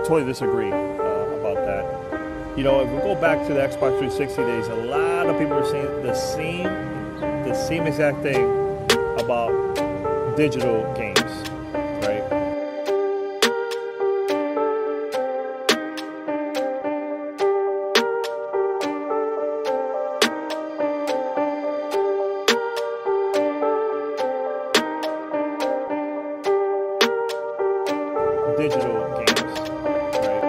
totally disagree about that. You know, if we go back to the Xbox 360 days, a lot of people are saying the same exact thing about digital games, right? Digital games, right?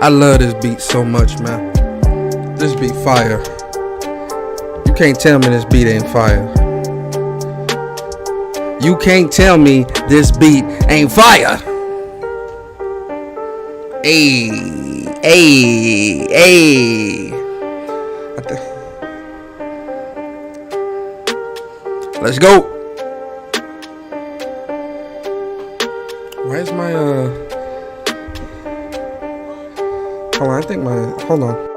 I love this beat so much, man. This beat fire. You can't tell me this beat ain't fire. You can't tell me this beat ain't fire. Ayy, ayy, ayy. Let's go. Where's my hold on, I think hold on.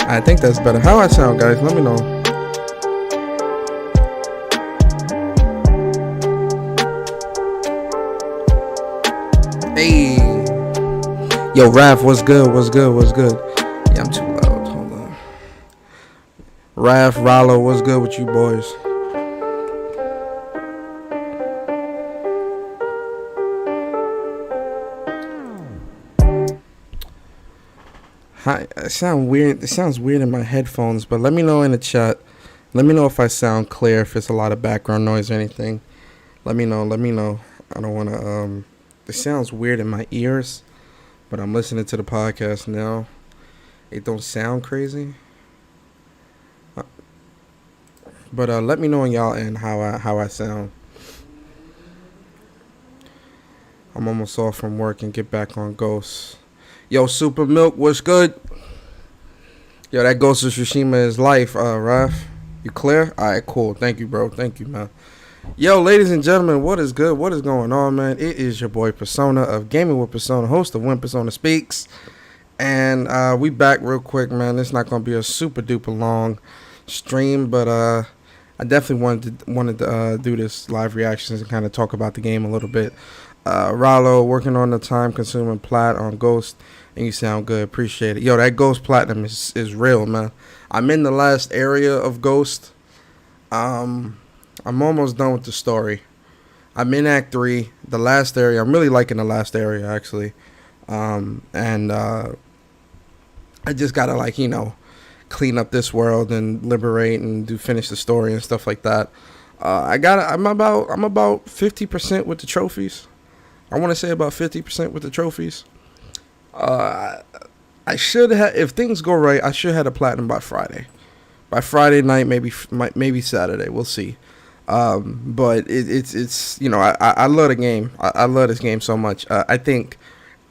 I think that's better. How I sound, guys? Let me know. Hey, yo, Raph, what's good? What's good? What's good? Yeah, I'm too loud. Hold on. Raph, Rollo, what's good with you boys? Hi, it sounds weird. It sounds weird in my headphones, but let me know in the chat. Let me know if I sound clear, if it's a lot of background noise or anything. Let me know. Let me know. I don't want to. It sounds weird in my ears, but I'm listening to the podcast now. It don't sound crazy. But let me know on y'all end how I sound. I'm almost off from work and get back on Ghost. Yo, Super Milk, what's good? Yo, that Ghost of Tsushima is life, Raph. You clear? Alright, cool. Thank you, bro. Thank you, man. Yo, ladies and gentlemen, what is good? What is going on, man? It is your boy Persona of Gaming with Persona, host of When Persona Speaks. And we back real quick, man. It's not going to be a super duper long stream, but I definitely wanted to do this live reactions and kind of talk about the game a little bit. Rollo, working on the time-consuming plat on Ghost, and you sound good. Appreciate it. Yo, that Ghost Platinum is real, man. I'm in the last area of Ghost. I'm almost done with the story. I'm in Act 3, the last area. I'm really liking the last area, actually. I just gotta, like, you know, clean up this world and liberate and finish the story and stuff like that. I'm about 50% with the trophies. I want to say about 50% with the trophies. I should have, if things go right, I should have a platinum by Friday. By Friday night, maybe Saturday. We'll see. But it's you know, I love the game. I love this game so much. I think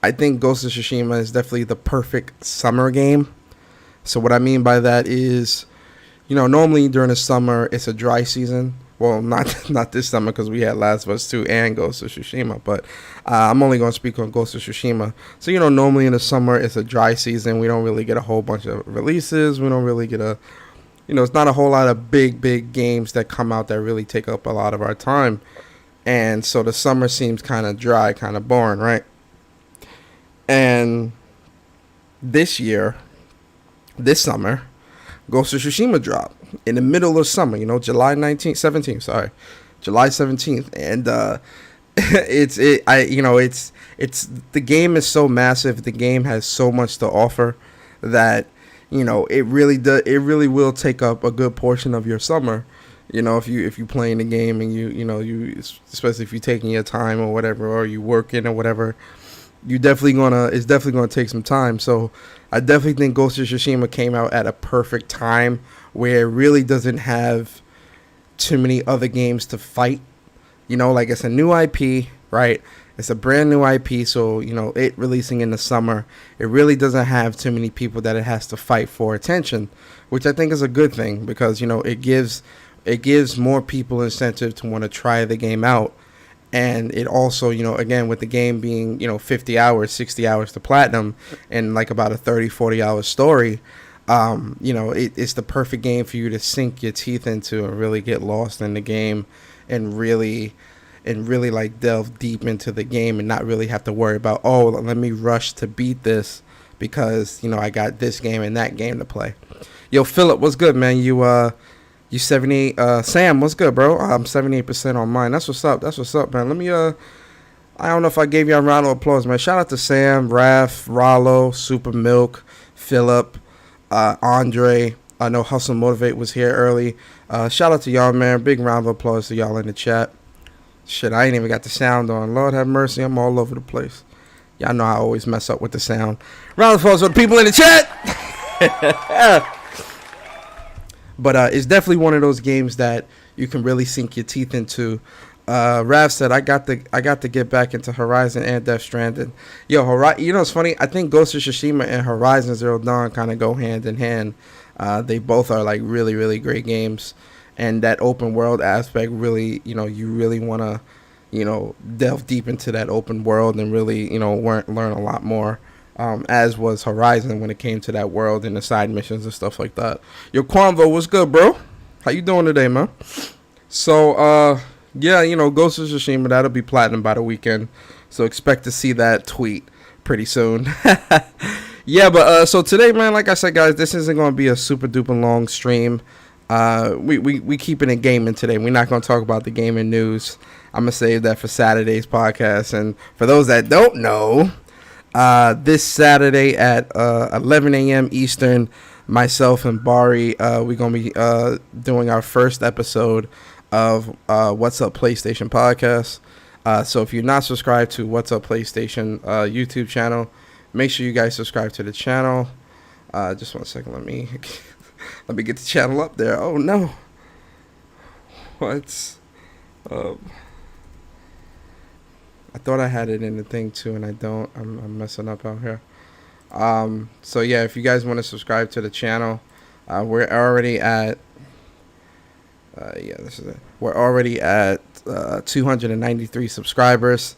Ghost of Tsushima is definitely the perfect summer game. So what I mean by that is, you know, normally during the summer it's a dry season. Well, not this summer because we had Last of Us 2 and Ghost of Tsushima. But I'm only going to speak on Ghost of Tsushima. So, you know, normally in the summer it's a dry season. We don't really get a whole bunch of releases. We don't really get it's not a whole lot of big games that come out that really take up a lot of our time. And so the summer seems kind of dry, kind of boring, right? And this summer, Ghost of Tsushima dropped in the middle of summer, you know, July 17th, and it's the game is so massive, the game has so much to offer that, you know, it really will take up a good portion of your summer, you know, if you playing the game and you especially if you're taking your time or whatever, or you working or whatever. It's definitely gonna take some time. So I definitely think Ghost of Tsushima came out at a perfect time where it really doesn't have too many other games to fight. You know, like, it's a new IP, right? It's a brand new IP, so, you know, it releasing in the summer, it really doesn't have too many people that it has to fight for attention, which I think is a good thing because, you know, it gives more people incentive to want to try the game out. And it also, you know, again, with the game being, you know, 50 hours, 60 hours to platinum and like about a 30, 40 hour story, you know, it's the perfect game for you to sink your teeth into and really get lost in the game and really like delve deep into the game and not really have to worry about, oh, let me rush to beat this because, you know, I got this game and that game to play. Yo, Philip, what's good, man? You 78, Sam, what's good, bro? I'm 78% on mine. That's what's up, man. Let me, I don't know if I gave you a round of applause, man. Shout out to Sam, Raph, Rollo, Super Milk, Philip, Andre. I know Hustle Motivate was here early. Shout out to y'all, man. Big round of applause to y'all in the chat. Shit, I ain't even got the sound on. Lord have mercy, I'm all over the place. Y'all know I always mess up with the sound. Round of applause for the people in the chat. But it's definitely one of those games that you can really sink your teeth into. Rav said, I got to get back into Horizon and Death Stranding. Yo, you know what's funny? I think Ghost of Tsushima and Horizon Zero Dawn kind of go hand in hand. They both are like really, really great games. And that open world aspect really, you really want to, delve deep into that open world and really, learn a lot more. As was Horizon when it came to that world and the side missions and stuff like that. Yo, Quanvo, what's good, bro? How you doing today, man? So, yeah, Ghost of Tsushima, that'll be platinum by the weekend. So expect to see that tweet pretty soon. Yeah, but so today, man, like I said, guys, this isn't going to be a super duper long stream. We keeping it gaming today. We're not going to talk about the gaming news. I'm going to save that for Saturday's podcast. And for those that don't know, this Saturday at 11 a.m. Eastern, myself and Bari, we're going to be doing our first episode of What's Up PlayStation podcast. So if you're not subscribed to What's Up PlayStation YouTube channel, make sure you guys subscribe to the channel. Just 1 second, let me get the channel up there. Oh no, what? I thought I had it in the thing too, and I don't. I'm messing up out here. So yeah, if you guys want to subscribe to the channel, we're already at. This is it. We're already at 293 subscribers.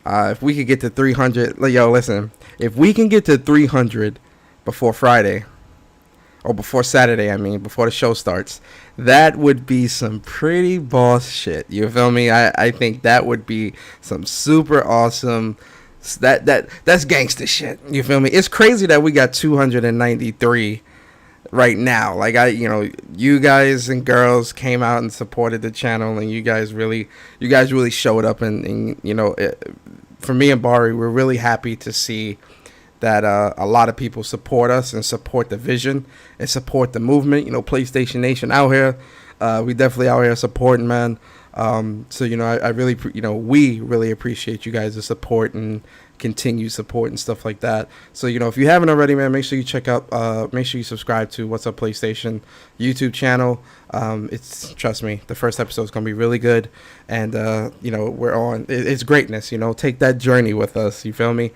If we could get to 300, listen. If we can get to 300 before Friday, or before Saturday, before the show starts, that would be some pretty boss shit. You feel me? I think that would be some super awesome. That's gangster shit. You feel me? It's crazy that we got 293 right now. Like you guys and girls came out and supported the channel, and you guys really showed up, and for me and Bari, we're really happy to see that a lot of people support us and support the vision and support the movement. PlayStation Nation out here, we definitely out here supporting, man. So I really we really appreciate you guys' support and continued support and stuff like that. So if you haven't already, man, make sure you make sure you subscribe to What's Up PlayStation YouTube channel. It's, trust me, the first episode is gonna be really good, and we're on. It's greatness. Take that journey with us. You feel me?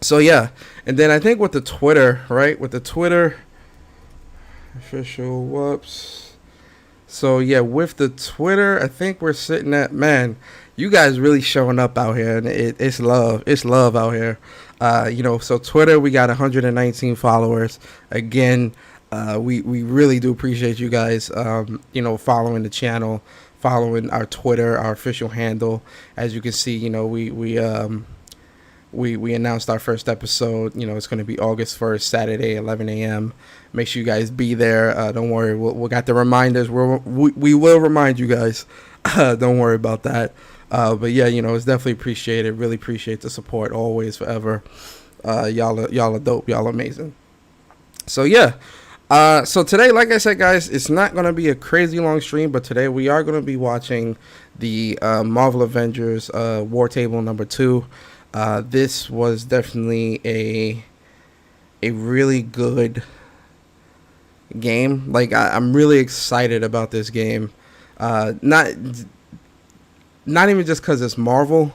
So yeah, and then I think with the Twitter, right? With the Twitter official, whoops. So yeah, with the Twitter, I think we're sitting at, man, you guys really showing up out here, and it's love out here. So Twitter, we got 119 followers. Again, we really do appreciate you guys, following the channel, following our Twitter, our official handle. As you can see, we announced our first episode. It's going to be August 1st, Saturday, 11 a.m. Make sure you guys be there. Don't worry, we got the reminders. We will remind you guys. Don't worry about that. But yeah, it's definitely appreciated. Really appreciate the support, always, forever. Y'all are dope. Y'all are amazing. So yeah. So today, like I said, guys, it's not going to be a crazy long stream, but today we are going to be watching the Marvel Avengers War Table number 2. This was definitely a really good game. Like I'm really excited about this game. Not even just because it's Marvel.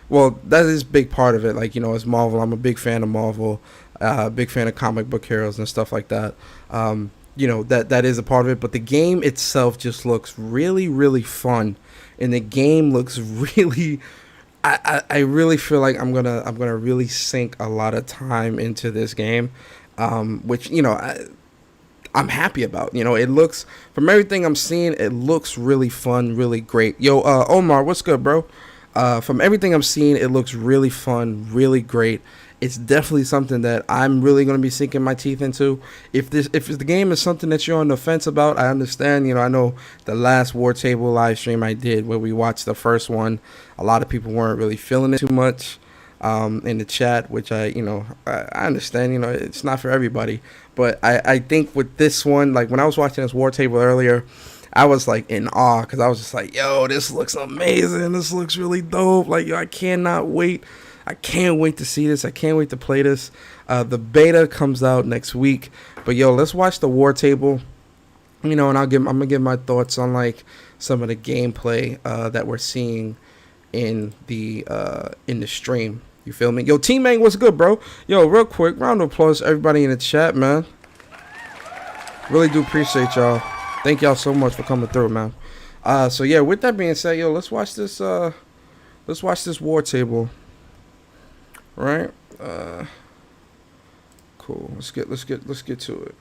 Well, that is a big part of it. Like, it's Marvel. I'm a big fan of Marvel. Big fan of comic book heroes and stuff like that. That is a part of it. But the game itself just looks really, really fun, and the game looks really. I really feel like I'm gonna really sink a lot of time into this game, which I'm happy about. It looks, from everything I'm seeing, it looks really fun, really great. Yo, Omar, what's good, bro? From everything I'm seeing, it looks really fun, really great. It's definitely something that I'm really going to be sinking my teeth into. If the game is something that you're on the fence about, I understand. I know the last War Table live stream I did where we watched the first one, a lot of people weren't really feeling it too much in the chat, which I understand. It's not for everybody. But I think with this one, like when I was watching this War Table earlier, I was like in awe because I was just like, yo, this looks amazing. This looks really dope. Like, yo, I cannot wait. I can't wait to see this. I can't wait to play this. The beta comes out next week. But yo, let's watch the War Table. And I'm gonna give my thoughts on like some of the gameplay that we're seeing in the stream. You feel me? Yo, Team Mang, what's good, bro? Yo, real quick, round of applause to everybody in the chat, man. Really do appreciate y'all. Thank y'all so much for coming through, man. So yeah, with that being said, yo, let's watch this War Table. Right? Cool. Let's get to it.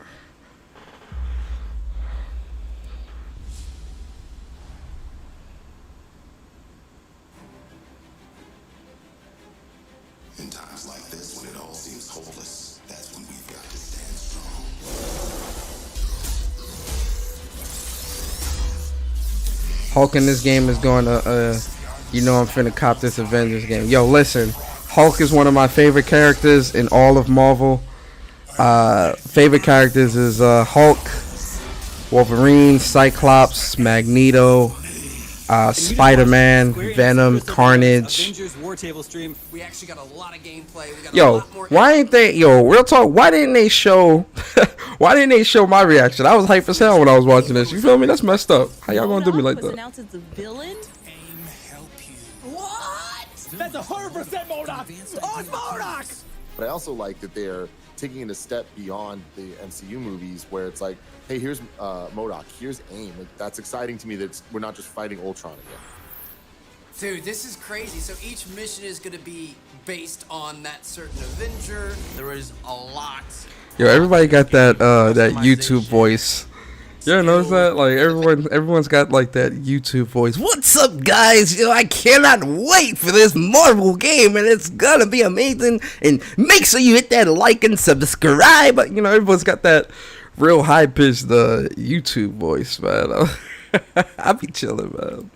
In times like this, when it all seems hopeless, that's when we've got to stand strong. Hulk in this game is going to, I'm finna cop this Avengers game. Yo, listen. Hulk is one of my favorite characters in all of Marvel. Favorite characters is Hulk, Wolverine, Cyclops, Magneto, Spider-Man, Venom, Carnage. Avengers War Table stream. We actually got a lot of gameplay. We got Yo, a lot more why ain't they? Yo, real talk. Why didn't they show? Why didn't they show my reaction? I was hype as hell when I was watching this. You feel me? That's messed up. How y'all gonna do me like was that? announced as a villain? That's 100% Modoc! Oh, it's Modoc! But I also like that they're taking it a step beyond the MCU movies where it's like, hey, here's Modoc, here's AIM. Like, that's exciting to me that we're not just fighting Ultron again. Dude, this is crazy. So each mission is going to be based on that certain Avenger. There is a lot. Yo, everybody got that YouTube voice. Yeah, notice that? Like everyone's got like that YouTube voice. What's up, guys? I cannot wait for this Marvel game, and it's gonna be amazing. And make sure you hit that like and subscribe. Everyone's got that real high pitched YouTube voice, man. I'll be chilling, man.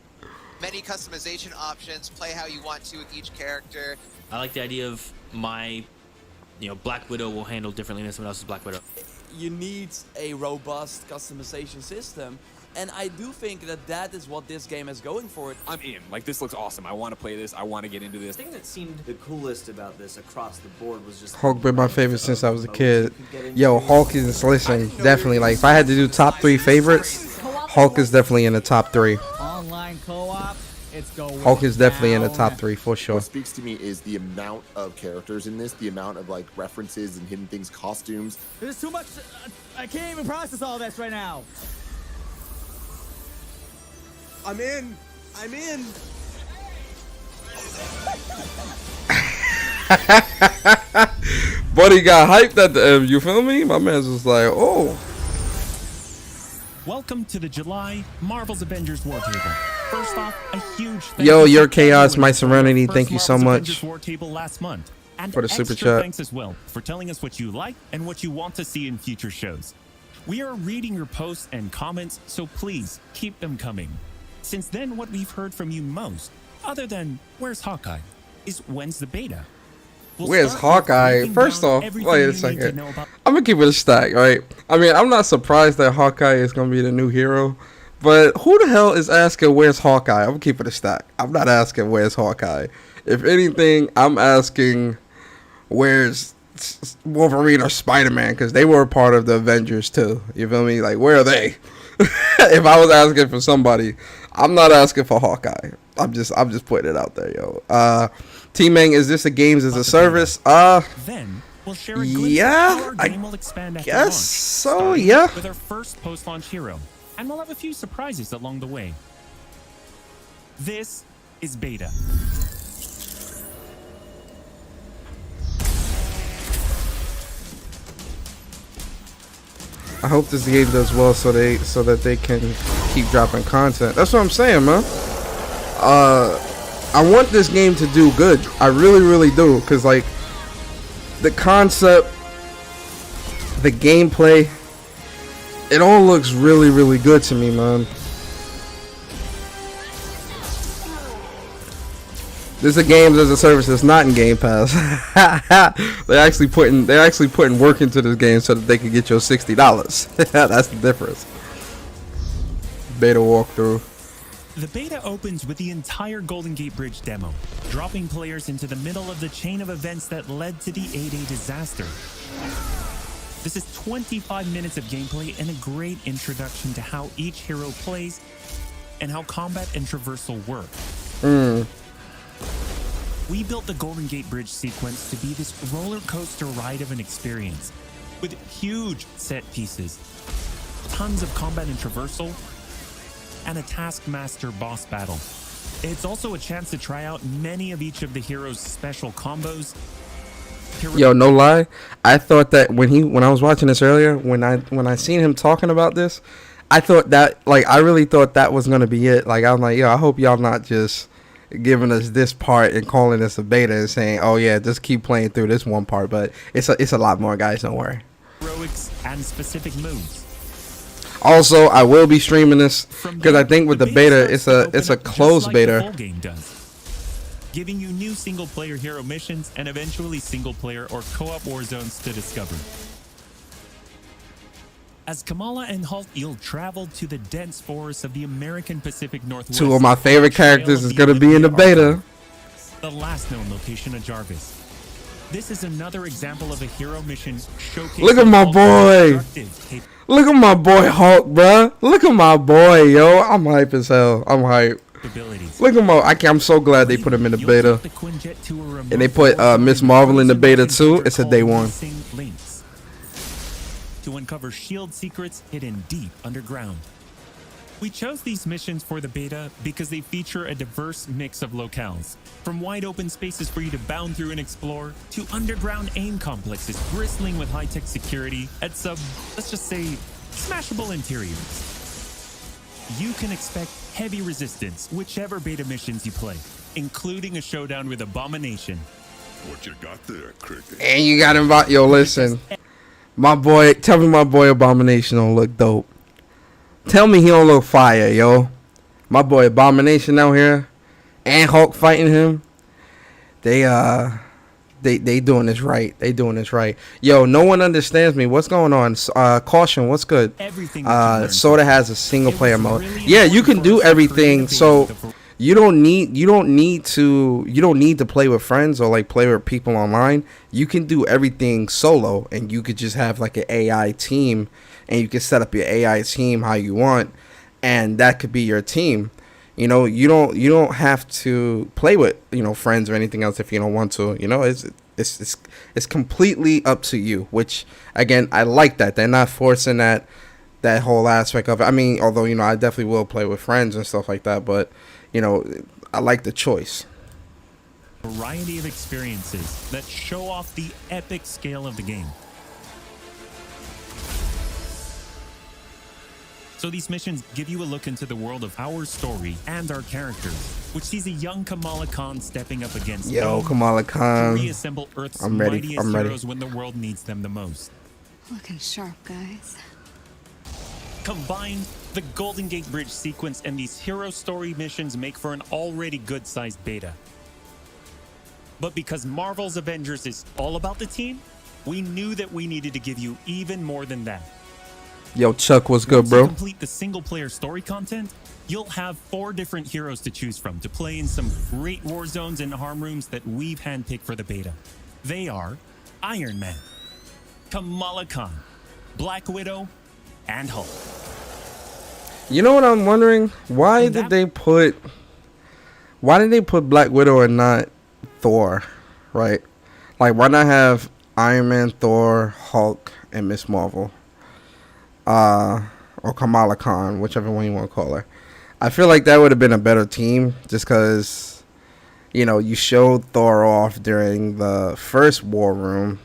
Many customization options. Play how you want to with each character. I like the idea of my, Black Widow will handle differently than someone else's Black Widow. You need a robust customization system, and I do think that is what this game is going for. I'm in. Like, this looks awesome. I want to play this. I want to get into this. The thing that seemed the coolest about this across the board was just Hulk been my favorite since I was a kid. Yo, Hulk is, listen, definitely, like, if I had to do top 3 favorites, Hulk is definitely in the top 3. Online co-op. Hulk is definitely in the top 3 for sure. What speaks to me is the amount of characters in this, the amount of like references and hidden things, costumes. There's too much. I can't even process all this right now. I'm in. Buddy got hyped at the end, you feel me? My man's was like, oh. Welcome to the July Marvel's Avengers War Table. First off, a huge yo, your chaos, my serenity. Thank you so much War Table last month. And for the super extra chat. Thanks as well for telling us what you like and what you want to see in future shows. We are reading your posts and comments, so please keep them coming. Since then, what we've heard from you most, other than where's Hawkeye, is when's the beta? Where's Hawkeye? First off, wait a second. I'm gonna keep it a stack, right? I mean, I'm not surprised that Hawkeye is gonna be the new hero, but who the hell is asking where's Hawkeye? I'm gonna keep it a stack. I'm not asking where's Hawkeye. If anything, I'm asking where's Wolverine or Spider-Man, because they were a part of the Avengers too. You feel me? Like, where are they? If I was asking for somebody, I'm not asking for Hawkeye. I'm just putting it out there, yo. T-Mang, is this a games as a service? Then we'll share a glimpse yeah, of how our game will expand after guess launch, so, yeah. with our first post-launch hero, and we'll have a few surprises along the way. This is beta. I hope this game does well so that they can keep dropping content. That's what I'm saying, man. I want this game to do good. I really, really do. Because, like, the concept, the gameplay, it all looks really, really good to me, man. This is a games as a service that's not in Game Pass. they're actually putting work into this game so that they can get your $60. That's the difference. Beta walkthrough. The beta opens with the entire Golden Gate Bridge demo, dropping players into the middle of the chain of events that led to the 8-day disaster. This is 25 minutes of gameplay and a great introduction to how each hero plays and how combat and traversal work. We built the Golden Gate Bridge sequence to be this roller coaster ride of an experience, with huge set pieces, tons of combat and traversal, and a Taskmaster boss battle. It's also a chance to try out many of each of the heroes' special combos. Yo, no lie, I thought that when I was watching this earlier, when I seen him talking about this, I thought that, like, I really thought that was gonna be it. Like, I'm like, yo, I hope y'all not just giving us this part and calling this a beta and saying, oh yeah, just keep playing through this one part. But it's a lot more, guys, don't worry. Heroics and specific moves. Also, I will be streaming this because I think with the beta, it's a closed beta. The full game does, giving you new single-player hero missions and eventually single-player or co-op war zones to discover. As Kamala and Hulk, you'll travel to the dense forests of the American Pacific Northwest. Two of my favorite characters is going to be in the beta. The last known location of Jarvis. This is another example of a hero mission showcasing. Look at my boy. Look at my boy Hulk, bruh. Look at my boy, yo. I'm hype as hell. I'm hype. Look at my. I'm so glad they put him in the beta. And they put Miss Marvel in the beta too. It's a day one. To uncover shield secrets hidden deep underground. We chose these missions for the beta because they feature a diverse mix of locales, from wide open spaces for you to bound through and explore, to underground AIM complexes bristling with high-tech security at let's just say, smashable interiors. You can expect heavy resistance whichever beta missions you play, including a showdown with Abomination. What you got there, Cricket? And you got him about, yo, listen. My boy, tell me my boy Abomination don't look dope. Tell me he don't look fire, yo. My boy Abomination out here and Hulk fighting him. They doing this right. They doing this right. Yo, no one understands me. What's going on? Caution, what's good? Soda has a single player mode. Yeah, you can do everything. So you don't need to play with friends or like play with people online. You can do everything solo, and you could just have like an AI team, and you can set up your AI team how you want, and that could be your team. You know, you don't have to play with, you know, friends or anything else if you don't want to. You know, it's completely up to you. Which again, I like that they're not forcing that whole aspect of it. I mean, although, you know, I definitely will play with friends and stuff like that, but you know, I like the choice. Variety of experiences that show off the epic scale of the game. So these missions give you a look into the world of our story and our characters, which sees a young Kamala Khan stepping up against Kamala Khan to reassemble Earth's I'm ready. mightiest heroes when the world needs them the most. Looking sharp, guys. Combined, the Golden Gate Bridge sequence and these hero story missions make for an already good-sized beta. But because Marvel's Avengers is all about the team, we knew that we needed to give you even more than that. Yo, Chuck, what's good, bro? To complete the single-player story content, you'll have 4 different heroes to choose from to play in some great war zones and harm rooms that we've handpicked for the beta. They are Iron Man, Kamala Khan, Black Widow, and Hulk. You know what I'm wondering? Why did they put Black Widow and not Thor, right? Like, why not have Iron Man, Thor, Hulk, and Miss Marvel? Or Kamala Khan, whichever one you want to call her. I feel like that would have been a better team, just because, you know, you showed Thor off during the first war room,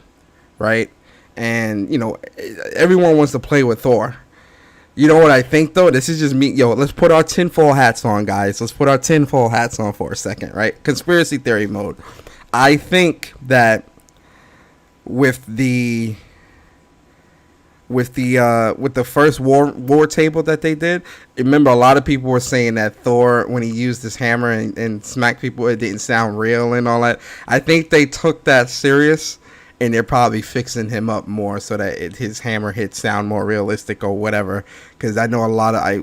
right? And, you know, everyone wants to play with Thor. You know what I think though? This is just me. Yo, let's put our tinfoil hats on, guys. Let's put our tinfoil hats on for a second, right? Conspiracy theory mode. I think that with the first war table that they did, remember a lot of people were saying that Thor, when he used his hammer and smacked people, it didn't sound real and all that. I think they took that serious, and they're probably fixing him up more so that his hammer hits sound more realistic or whatever. Because I know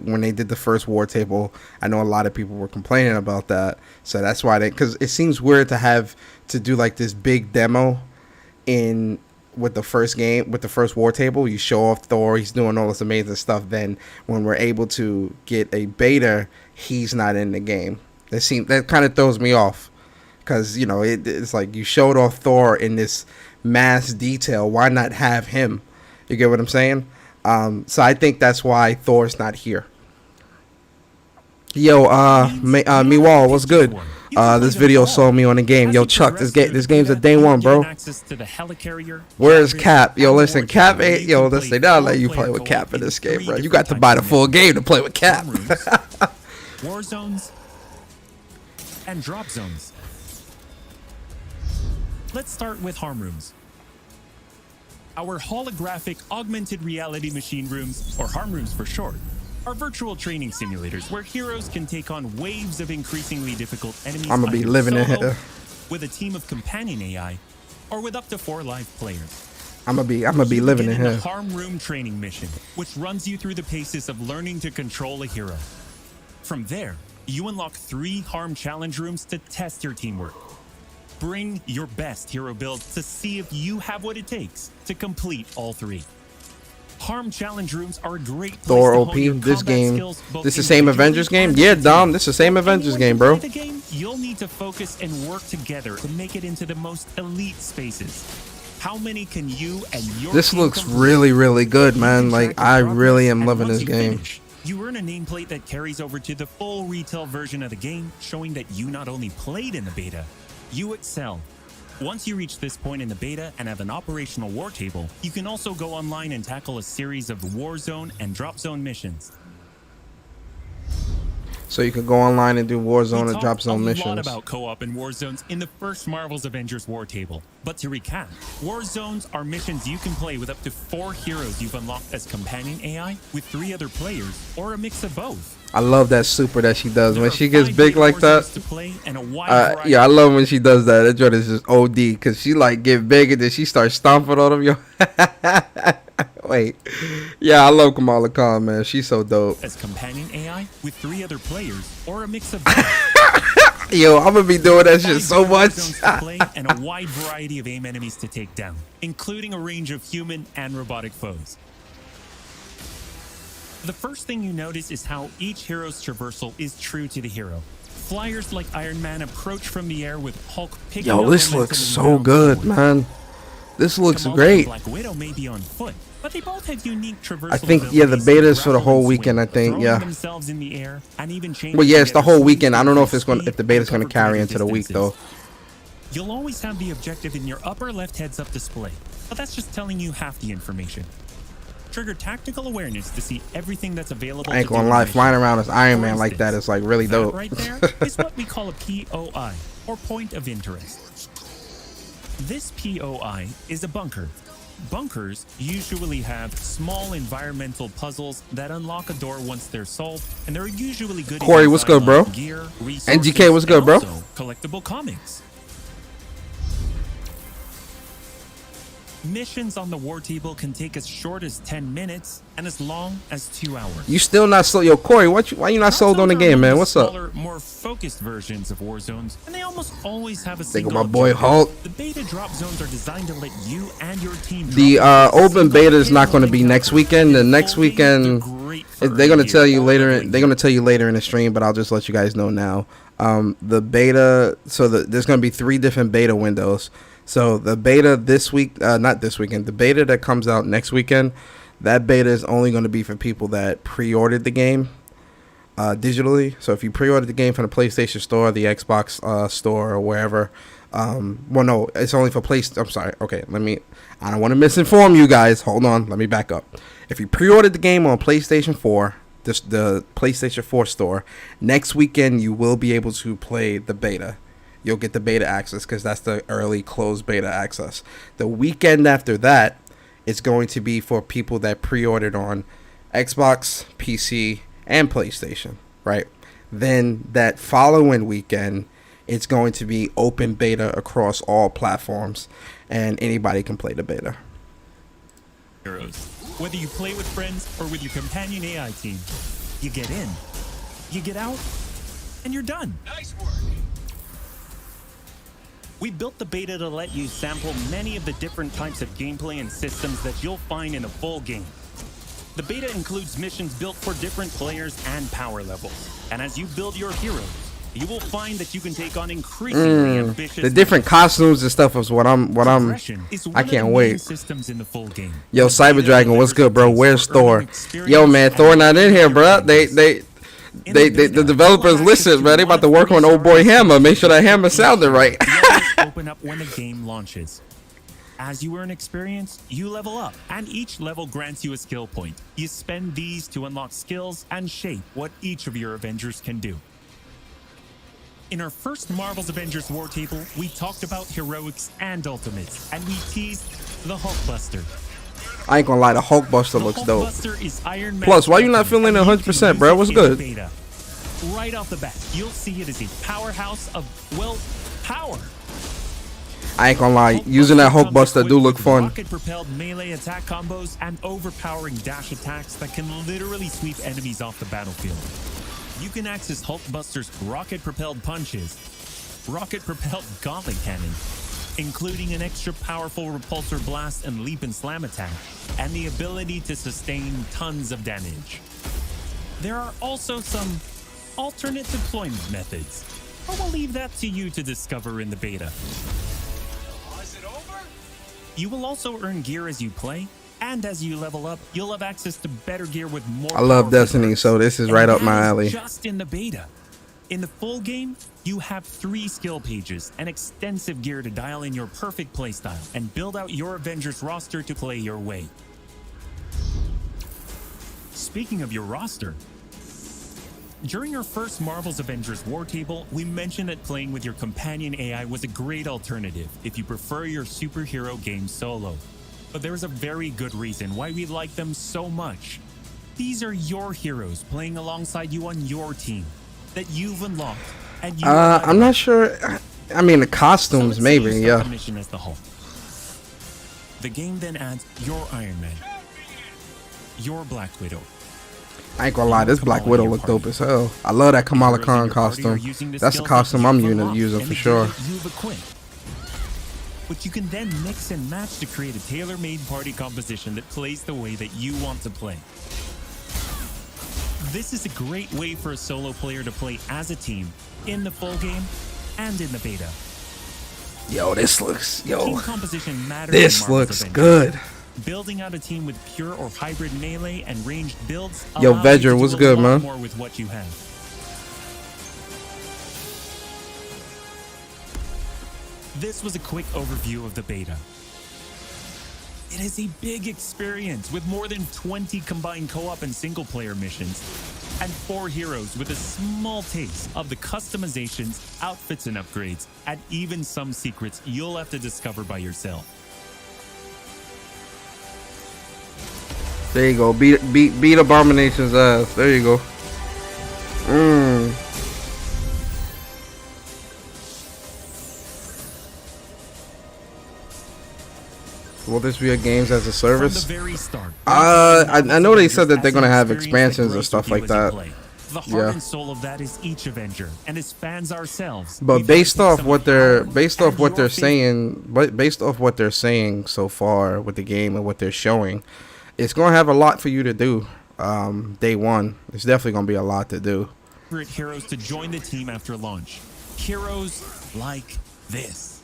when they did the first war table, I know a lot of people were complaining about that. So that's why because it seems weird to do like this big demo with the first war table. You show off Thor, he's doing all this amazing stuff. Then when we're able to get a beta, he's not in the game. That kind of throws me off. Because, you know, it's like you showed off Thor in this mass detail. Why not have him? You get what I'm saying? So I think that's why Thor's not here. Yo, Miwal, what's good? This video sold me on the game. Yo, Chuck, this game's a day one, bro. Where's Cap? Yo, listen, Cap ain't. Yo, listen, I'll let you play with Cap in this game, bro. You got to buy the full game to play with Cap. War zones and drop zones. Let's start with harm rooms. Our holographic augmented reality machine rooms, or harm rooms for short, are virtual training simulators where heroes can take on waves of increasingly difficult enemies. I'm gonna be living in here with a team of companion AI, or with up to 4 live players. I'm gonna be living in here. A harm room training mission, which runs you through the paces of learning to control a hero. From there, you unlock 3 harm challenge rooms to test your teamwork. Bring your best hero build to see if you have what it takes to complete all 3. Harm challenge rooms are a great place Thor to OP. hone your This combat game. skills, both This the same Avengers game? Yeah, Dom. This the same Avengers game, bro. Play the game, you'll need to focus and work together to make it into the most elite spaces. How many can you and your This team looks complete? really, really good, man. Like, I really am And loving once this you game. finish, you earn a nameplate that carries over to the full retail version of the game, showing that you not only played in the beta, you excel. Once you reach this point in the beta and have an operational war table, you can also go online and tackle a series of war zone and drop zone missions. So you can go online and do Warzone and drop zone We talked a lot missions. about co-op and war zones in the first Marvel's Avengers war table. But to recap, war zones are missions you can play with up to 4 heroes you've unlocked as companion AI with 3 other players, or a mix of both. I love that super that she does. There When are she gets 5 big beta like war that. zones to play and a wide variety Yeah, I love when she does that. That joint is just OD. Because she like get big and then she starts stomping on them. Yo. Wait. Yeah, I love Kamala Khan, man. She's so dope. as companion AI with 3 other players, or a mix of Yo, I'm going to be doing that shit 5 so war much. zones to play and a wide variety of aim enemies to take down, including a range of human and robotic foes. The first thing you notice is how each hero's traversal is true to the hero. Flyers like Iron Man approach from the air with Hulk picking Yo, up this momentum looks and so bounds good, forward. man. This looks Kamala great. and Black Widow may be on foot, but they both have unique traversal I think, yeah, the abilities beta to is for the grapple whole and weekend, swing, I think, throwing yeah. themselves in the air and even changing Well, yeah, it's the together whole weekend. I don't know if speed, it's going, if the beta's going to cover carry greater into the week, though. distances. You'll always have the objective in your upper left heads-up display, but that's just telling you half the information. Trigger tactical awareness to see everything that's available. I ain't to going do to lie. in the Flying mission. around as Iron For Man like that instance, is like really that dope. right there is what we call a POI, or point of interest. This POI is a bunker. Bunkers usually have small environmental puzzles that unlock a door once they're solved, and they're usually good. Corey, what's good, bro? Gear, NGK, what's good, bro? also collectible comics. Missions on the war table can take as short as 10 minutes and as long as 2 hours. You still not sold? Yo, Corey, why you not sold on the game, man? What's up? Smaller, more focused versions of war zones, and they almost always have a Think of single my boy objective. Hulk. The beta drop zones are designed to let you and your team. The drop open beta is not going to be next weekend. The next weekend, they're going to tell you later. They're going to tell you later in the stream, but I'll just let you guys know now. The beta. So there's going to be 3 different beta windows. So the beta this week, not this weekend, the beta that comes out next weekend, that beta is only going to be for people that pre-ordered the game digitally. So if you pre-ordered the game from the PlayStation Store, the Xbox Store, or wherever, Well, no, it's only for PlayStation. I'm sorry. Okay, I don't want to misinform you guys. Hold on, let me back up. If you pre-ordered the game on PlayStation 4, the PlayStation 4 store, next weekend you will be able to play the beta. You'll get the beta access because that's the early closed beta access. The weekend after that, it's going to be for people that pre-ordered on Xbox, PC, and PlayStation, right? Then that following weekend, it's going to be open beta across all platforms, and anybody can play the beta. Heroes. Whether you play with friends or with your companion AI team, you get in, you get out, and you're done. Nice work. We built the beta to let you sample many of the different types of gameplay and systems that you'll find in a full game. The beta includes missions built for different players and power levels. And as you build your heroes, you will find that you can take on increasingly ambitious. The different costumes and stuff is what I'm. I can't wait. Systems in the full game. Yo, Cyber Dragon, what's good, bro? Where's Thor? Yo, man, Thor not in here, bro. The developers listen, man. They about to work on Old Boy Hammer. Make sure that hammer sounded right. Open up when the game launches. As you earn experience, you level up, and each level grants you a skill point. You spend these to unlock skills and shape what each of your Avengers can do. In our first Marvel's Avengers War Table, we talked about heroics and ultimates, and we teased the Hulkbuster. I ain't gonna lie, the Hulkbuster looks dope. Hulkbuster is Iron Man. Plus, why you not feeling it 100%, bro? What's good? Right off the bat, you'll see it as a powerhouse of, well, power. I ain't gonna lie, using that Hulkbuster do look fun. Rocket-propelled melee attack combos and overpowering dash attacks that can literally sweep enemies off the battlefield. You can access Hulkbuster's rocket-propelled punches, rocket-propelled gauntlet cannon, including an extra powerful repulsor blast and leap and slam attack, and the ability to sustain tons of damage. There are also some alternate deployment methods, but we'll leave that to you to discover in the beta. You will also earn gear as you play, and as you level up, you'll have access to better gear with more. I love Destiny, so this is right up my alley. Just in the beta. In the full game, you have 3 skill pages and extensive gear to dial in your perfect playstyle and build out your Avengers roster to play your way. Speaking of your roster, during our first Marvel's Avengers War Table, we mentioned that playing with your companion AI was a great alternative if you prefer your superhero game solo. But there is a very good reason why we like them so much. These are your heroes playing alongside you on your team that you've unlocked. And you I'm not sure. I mean, the costumes, so maybe, yeah. The mission as the Hulk. The game then adds your Iron Man, your Black Widow. I ain't gonna lie, this Black Widow look dope as hell. I love that Kamala Khan costume. That's the costume I'm using for sure. Which you can then mix and match to create a tailor-made party composition that plays the way that you want to play. This is a great way for a solo player to play as a team in the full game and in the beta. Yo, this looks, team composition matters. This looks good. Building out a team with pure or hybrid melee and ranged builds. Yo, Vedra, what's good, man? More with what you have. This was a quick overview of the beta. It is a big experience with more than 20 combined co-op and single-player missions, and 4 heroes with a small taste of the customizations, outfits and upgrades, and even some secrets you'll have to discover by yourself. There you go. Beat Abomination's ass. There you go. Will this be a games as a service? From the very start, I know they said that they're gonna have expansions and stuff like that. The heart and soul of that is each Avenger, and as fans ourselves. But based off what they're saying so far with the game and what they're showing, it's gonna have a lot for you to do. Day one, it's definitely gonna be a lot to do. Heroes to join the team after launch. Heroes like this.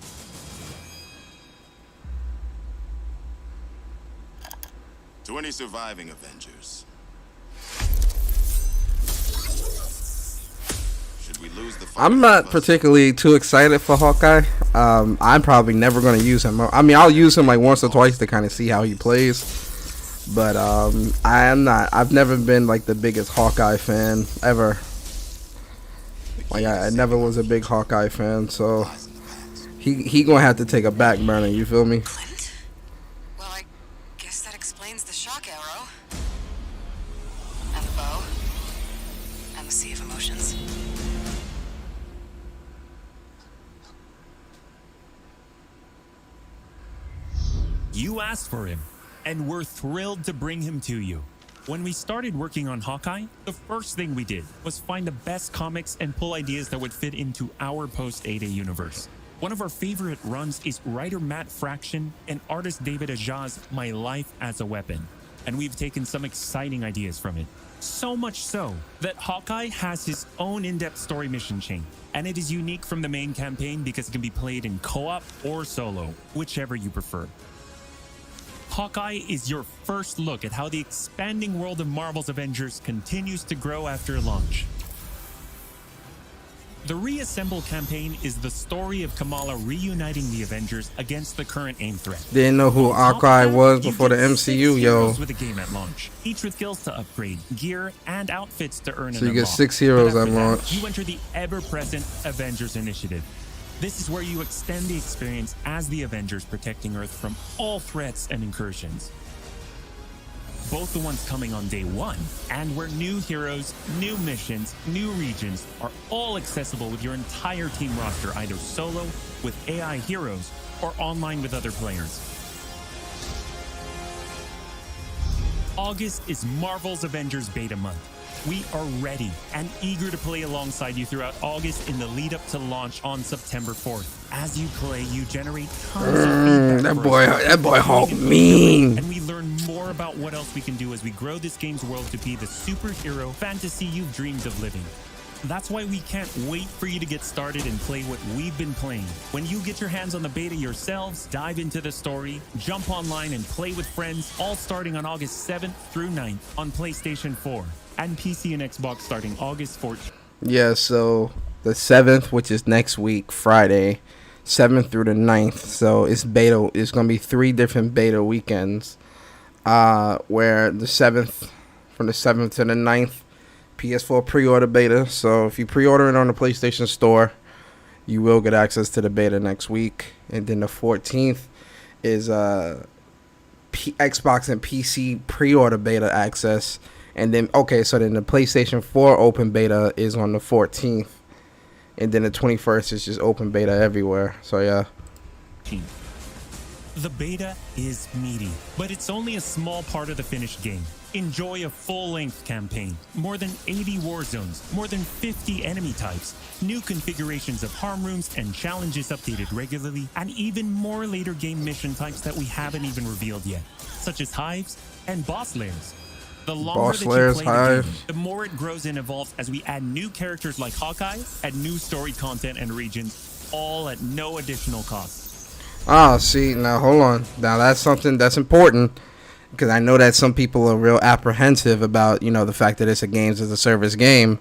To any surviving Avengers, should we lose the fight? I'm not particularly too excited for Hawkeye. I'm probably never gonna use him. I mean, I'll use him like once or twice to kind of see how he plays. But I am not. I've never been like the biggest Hawkeye fan ever. Like I never was a big Hawkeye fan, so he gonna have to take a back burner. You feel me? Well, I guess that explains the shock arrow. And the bow. And the sea of emotions. You asked for him, and we're thrilled to bring him to you. When we started working on Hawkeye, the first thing we did was find the best comics and pull ideas that would fit into our post-A-Day universe. One of our favorite runs is writer Matt Fraction and artist David Aja's My Life as a Weapon, and we've taken some exciting ideas from it. So much so that Hawkeye has his own in-depth story mission chain, and it is unique from the main campaign because it can be played in co-op or solo, whichever you prefer. Hawkeye is your first look at how the expanding world of Marvel's Avengers continues to grow after launch. The Reassemble campaign is the story of Kamala reuniting the Avengers against the current AIM threat. Didn't know who Hawkeye was before the MCU, yo. With a game at launch, each with skills to upgrade, gear, and outfits to earn. So you get 6 heroes at launch. You enter the ever-present Avengers Initiative. This is where you extend the experience as the Avengers, protecting Earth from all threats and incursions. Both the ones coming on day one, and where new heroes, new missions, new regions are all accessible with your entire team roster, either solo, with AI heroes, or online with other players. August is Marvel's Avengers Beta Month. We are ready and eager to play alongside you throughout August in the lead up to launch on September 4th. As you play, you generate tons of feedback. That boy Hulk mean. And we learn more about what else we can do as we grow this game's world to be the superhero fantasy you've dreamed of living. That's why we can't wait for you to get started and play what we've been playing. When you get your hands on the beta yourselves, dive into the story, jump online and play with friends, all starting on August 7th through 9th on PlayStation 4. And PC and Xbox starting August 14th. Yeah, so the 7th, which is next week, Friday, 7th through the 9th. So it's beta. It's going to be 3 different beta weekends. Where the 7th, from the 7th to the 9th, PS4 pre-order beta. So if you pre-order it on the PlayStation Store, you will get access to the beta next week. And then the 14th is Xbox and PC pre-order beta access. And then, so then the PlayStation 4 open beta is on the 14th. And then the 21st is just open beta everywhere. So, yeah. The beta is meaty, but it's only a small part of the finished game. Enjoy a full-length campaign, more than 80 war zones, more than 50 enemy types, new configurations of harm rooms and challenges updated regularly, and even more later game mission types that we haven't even revealed yet, such as hives and boss lairs. The longer that you play the game, the more it grows and evolves as we add new characters like Hawkeye, add new story content and regions, all at no additional cost. See, now hold on. Now that's something that's important, because I know that some people are real apprehensive about, the fact that it's a games as a service game.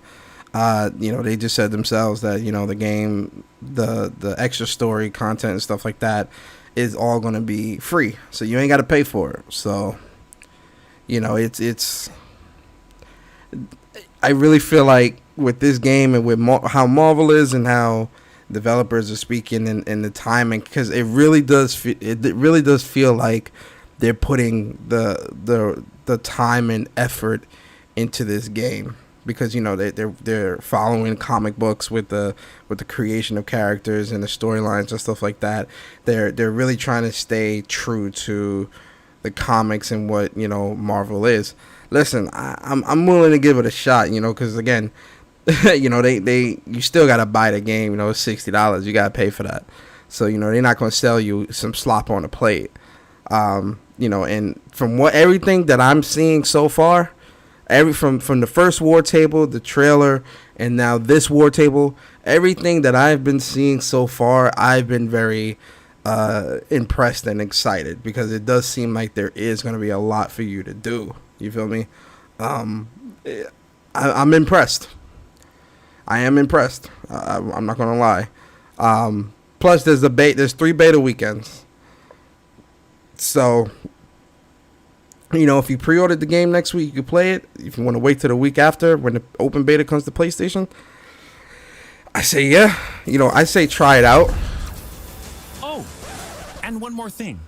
They just said themselves that, the game, the extra story content and stuff like that is all going to be free. So you ain't got to pay for it. So, it's I really feel like with this game and with how Marvel is and how developers are speaking and the timing, because it really does feel like they're putting the time and effort into this game, because they're following comic books with the creation of characters and the storylines and stuff like that. They're really trying to stay true to the comics and what Marvel is. Listen, I'm willing to give it a shot, because again, you still gotta buy the game. It's $60. You gotta pay for that. So they're not gonna sell you some slop on a plate. And from everything that I'm seeing so far, from the first war table, the trailer, and now this war table, everything that I've been seeing so far, I've been very impressed and excited, because it does seem like there is going to be a lot for you to do. You feel me? I'm impressed. I am impressed. I'm not going to lie. Plus, there's 3 beta weekends. So, you know, if you pre-ordered the game next week, you can play it. If you want to wait till the week after when the open beta comes to PlayStation, I say yeah. You know, I say try it out. Oh, and one more thing.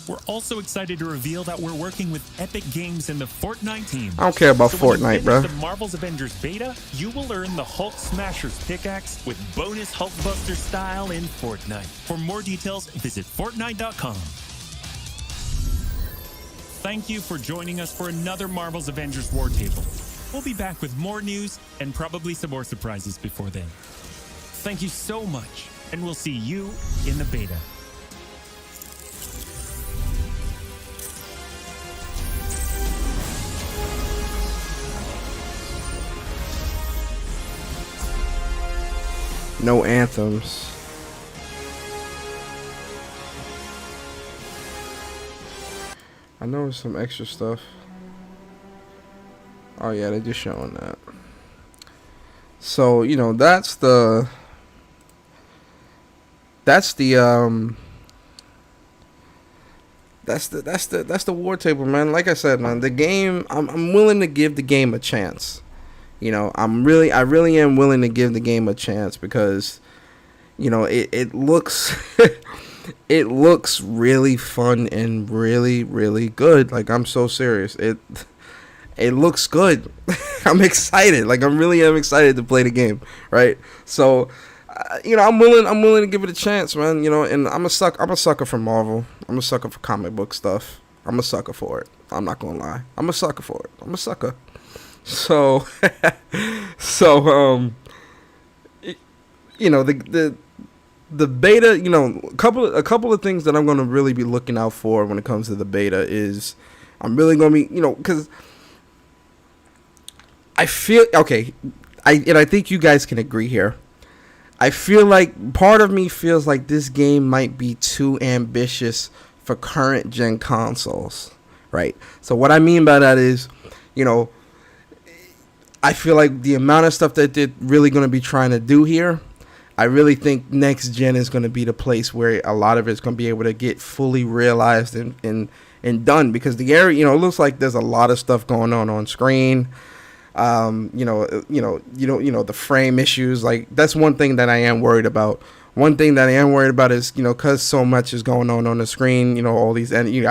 We're also excited to reveal that we're working with Epic Games and the Fortnite team. I don't care about So when you Fortnite, finish bro. the Marvel's Avengers beta, you will earn the Hulk Smasher's pickaxe with bonus Hulkbuster style in Fortnite. For more details, visit Fortnite.com. Thank you for joining us for another Marvel's Avengers War Table. We'll be back with more news and probably some more surprises before then. Thank you so much, and we'll see you in the beta. No anthems. I know there's some extra stuff. Oh yeah, they're just showing that. So, you know, that's the war table, man. Like I said, man, the game, I'm willing to give the game a chance. You know, I really am willing to give the game a chance because, you know, it looks it looks really fun and really, really good. Like, I'm so serious. It looks good. I'm excited. Like, I really am excited to play the game, right? So, you know, I'm willing to give it a chance, man. You know, and I'm a sucker for Marvel. I'm a sucker for comic book stuff. I'm a sucker for it. I'm not gonna lie. I'm a sucker for it. I'm a sucker. So, you know, the beta, you know, a couple of things that I'm going to really be looking out for when it comes to the beta is I'm really going to be, you know, because I feel, okay, I think you guys can agree here. I feel like part of me feels like this game might be too ambitious for current gen consoles, right? So what I mean by that is, you know, I feel like the amount of stuff that they're really going to be trying to do here, I really think next gen is going to be the place where a lot of it's going to be able to get fully realized and done, because the area, you know, it looks like there's a lot of stuff going on screen. You know, the frame issues, like that's one thing that I am worried about. One thing that I am worried about is, you know, because so much is going on the screen, you know, all these, and you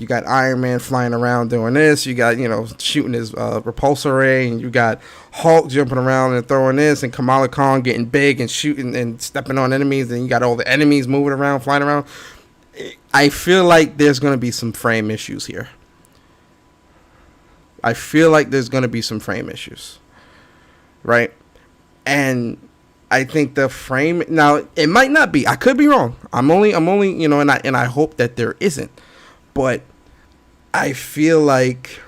got Iron Man flying around doing this. You got, you know, shooting his repulsor ray, and you got Hulk jumping around and throwing this, and Kamala Khan getting big and shooting and stepping on enemies. And you got all the enemies moving around, flying around. I feel like there's going to be some frame issues here. I feel like there's going to be some frame issues, right? And I think the frame, now it might not be. I could be wrong. I'm only, you know, and I hope that there isn't. But I feel like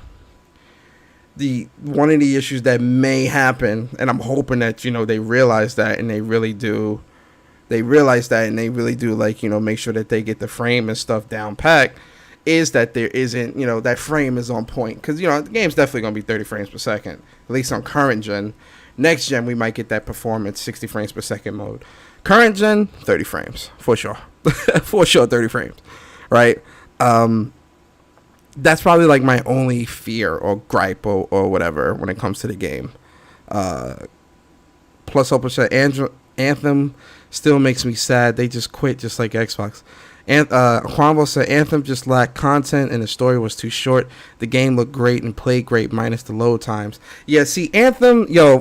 one of the issues that may happen, and I'm hoping that, you know, they realize that, and they really do, like, you know, make sure that they get the frame and stuff down packed, is that there isn't, you know, that frame is on point. Because, you know, the game's definitely going to be 30 frames per second, at least on current gen. Next gen, we might get that performance 60 frames per second mode. Current gen, 30 frames, for sure. For sure, 30 frames, right? That's probably like my only fear or gripe or whatever when it comes to the game. Plus, Open said Anthem still makes me sad. They just quit, just like Xbox. And Quambo said Anthem just lacked content and the story was too short. The game looked great and played great minus the load times. Yeah, see, Anthem. I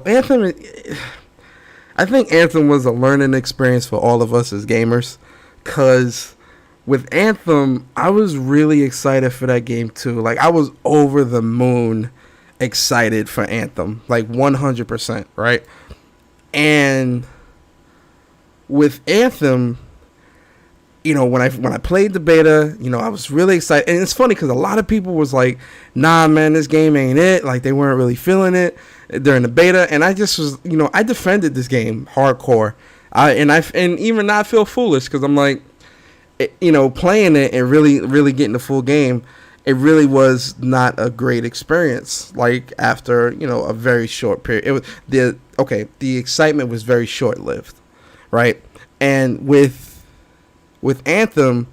think Anthem was a learning experience for all of us as gamers, because with Anthem, I was really excited for that game too. Like, I was over the moon excited for Anthem, like 100%, right? And with Anthem, you know, when I played the beta, you know, I was really excited. And it's funny because a lot of people was like, nah, man, this game ain't it. Like, they weren't really feeling it during the beta. And I just was, you know, I defended this game hardcore. And even not feel foolish, because I'm like, you know, playing it and really getting the full game, it really was not a great experience. Like, after, you know, a very short period, the excitement was very short lived. right? And with Anthem,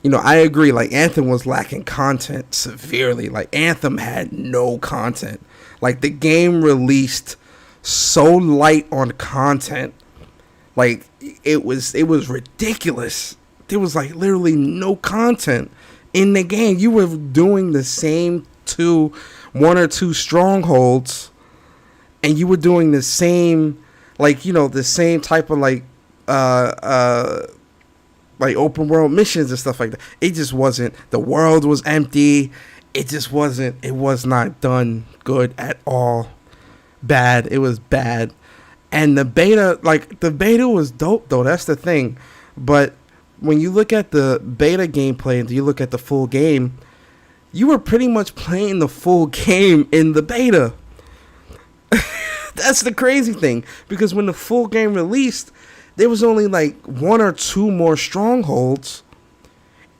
you know, I agree. Like, Anthem was lacking content severely. Like, Anthem had no content. Like, the game released so light on content. Like, it was ridiculous. There was, like, literally no content in the game. You were doing the same one or two strongholds, and you were doing the same, like, you know, the same type of, like open world missions and stuff like that. It just wasn't, the world was empty. It just wasn't, it was not done good at all. Bad. It was bad. And the beta was dope though. That's the thing. But when you look at the beta gameplay and you look at the full game, you were pretty much playing the full game in the beta. That's the crazy thing. Because when the full game released, there was only like one or two more strongholds.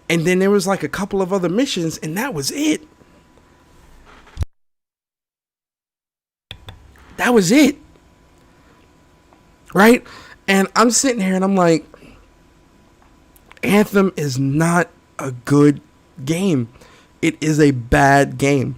And then there was like a couple of other missions, and that was it. That was it. Right? And I'm sitting here and I'm like, Anthem is not a good game. It is a bad game.